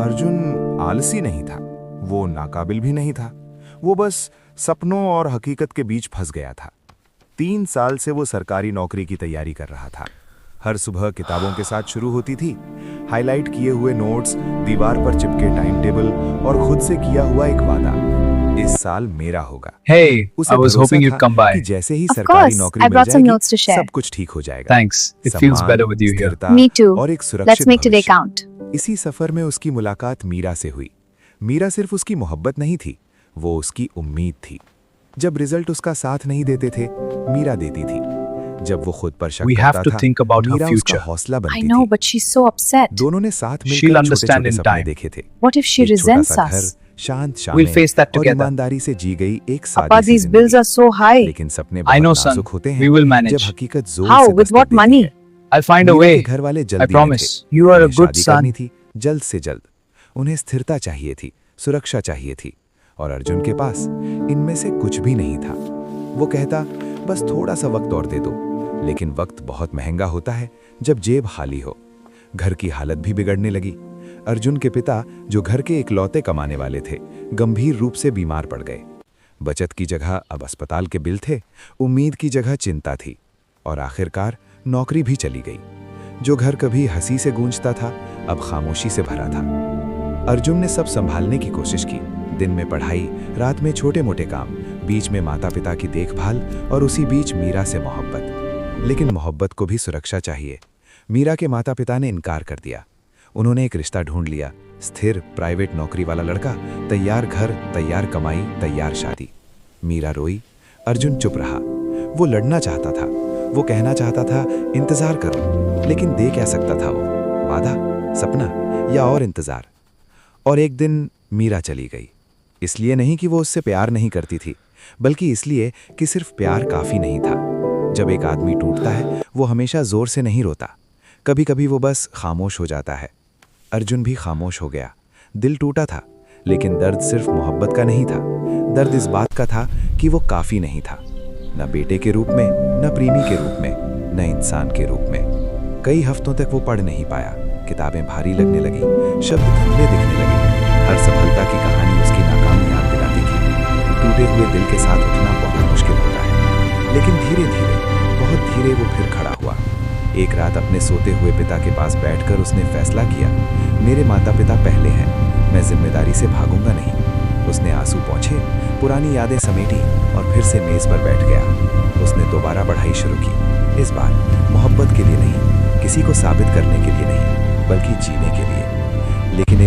अर्जुन आलसी नहीं था, वो नाकाबिल भी नहीं था। वो बस सपनों और हकीकत के बीच फंस गया था। 3 साल से वो सरकारी नौकरी की तैयारी कर रहा था। हर सुबह किताबों के साथ शुरू होती थी, हाईलाइट किए हुए नोट्स, दीवार पर चिपके टाइम टेबल और खुद से किया हुआ एक वादा, इस साल मेरा होगा। Hey, उसे I was भरोसा hoping you'd था come by. कि जैसे ही Of सरकारी course, नौकरी I मिल brought some जाएगी, notes to share. सब कुछ ठीक हो जाएगा। Thanks. It feels सम्मान, better with you here. स्थिरता Me too. और एक Let's सुरक्षित make today भविष्य। count. इसी सफर में उसकी मुलाकात मीरा से हुई। मीरा सिर्फ उसकी मोहब्बत नहीं थी, वो उसकी उम्मीद थी। जब रिजल्ट उसका साथ नहीं देते थे, मीरा देती थी। जब वो खुद पर शक We have करता to था, think about her मीरा उसका future. हौसला I बनती know, थी। but she's so upset. दोनों ने साथ She'll मिलकर understand छोटे-छोटे in सपने time. देखे थे। What if she एक छोटा resents सा घर, us? शांत We'll शामें face that और together. ईमानदारी से जी गई एक Papa, सादी सी these bills जिंदगी। are so high. लेकिन सपने I know, बहुत son. नाजुक होते We हैं will manage. जब हकीकत जोर How? से With दस्तक what देती money? है। I'll find a Meera way. के घर वाले I जल्दी में promise. थे। You are a उन्हें good शादी son. करनी थी, जल्द से जल्द। उन्हें स्थिरता चाहिए थी, सुरक्षा चाहिए थी, और अर्जुन के पास इनमें से कुछ भी नहीं था। वो कहता, बस थोड़ा सा वक्त और दे दो। लेकिन वक्त बहुत महंगा होता है जब जेब खाली हो। घर की हालत भी बिगड़ने लगी। अर्जुन के पिता, जो घर के इकलौते कमाने वाले थे, गंभीर रूप से बीमार पड़ गए। बचत की जगह अब अस्पताल के बिल थे, उम्मीद की जगह चिंता थी, और आखिरकार नौकरी भी चली गई। जो घर कभी हंसी से गूंजता था, अब खामोशी से भरा था। अर्जुन ने सब संभालने की कोशिश की, दिन में पढ़ाई, रात में छोटे मोटे काम, बीच में माता पिता की देखभाल और उसी बीच मीरा से मोहब्बत। लेकिन मोहब्बत को भी सुरक्षा चाहिए। मीरा के माता पिता ने इनकार कर दिया। उन्होंने एक रिश्ता ढूंढ लिया, स्थिर प्राइवेट नौकरी वाला लड़का, तैयार घर, तैयार कमाई, तैयार शादी। मीरा रोई, अर्जुन चुप रहा। वो लड़ना चाहता था, वो कहना चाहता था इंतजार करो, लेकिन दे क्या सकता था वो? वादा, सपना या और इंतजार? और एक दिन मीरा चली गई। इसलिए नहीं कि वो उससे प्यार नहीं करती थी, बल्कि इसलिए कि सिर्फ प्यार काफी नहीं था। जब एक आदमी टूटता है, वो हमेशा जोर से नहीं रोता, कभी कभी वो बस खामोश हो जाता है। अर्जुन भी खामोश हो गया। दिल टूटा था, लेकिन दर्द सिर्फ मोहब्बत का नहीं था। दर्द इस बात का था कि वो काफी नहीं था, न बेटे के रूप में, न प्रेमी के रूप में, न इंसान के रूप में। कई हफ्तों तक वो पढ़ नहीं पाया। किताबें भारी लगने लगी, शब्द धुंधले दिखने लगे। हर सफलता की कहानी उसकी नाकामी याद दिलाती थी। टूटे हुए दिल के साथ उठना बहुत मुश्किल होता है, लेकिन धीरे धीरे, बहुत धीरे वो फिर खड़ा हुआ। एक रात अपने सोते हुए पिता के पास बैठकर उसने फैसला किया, मेरे माता पिता पहले हैं, मैं जिम्मेदारी से भागूंगा नहीं। उसने आंसू पोंछे, पुरानी यादें समेटी और फिर से मेज पर बैठ गया। उसने दोबारा पढ़ाई शुरू की, इस बार मोहब्बत के लिए नहीं, किसी को साबित करने के लिए नहीं, बल्कि जीने के लिए। लेकिन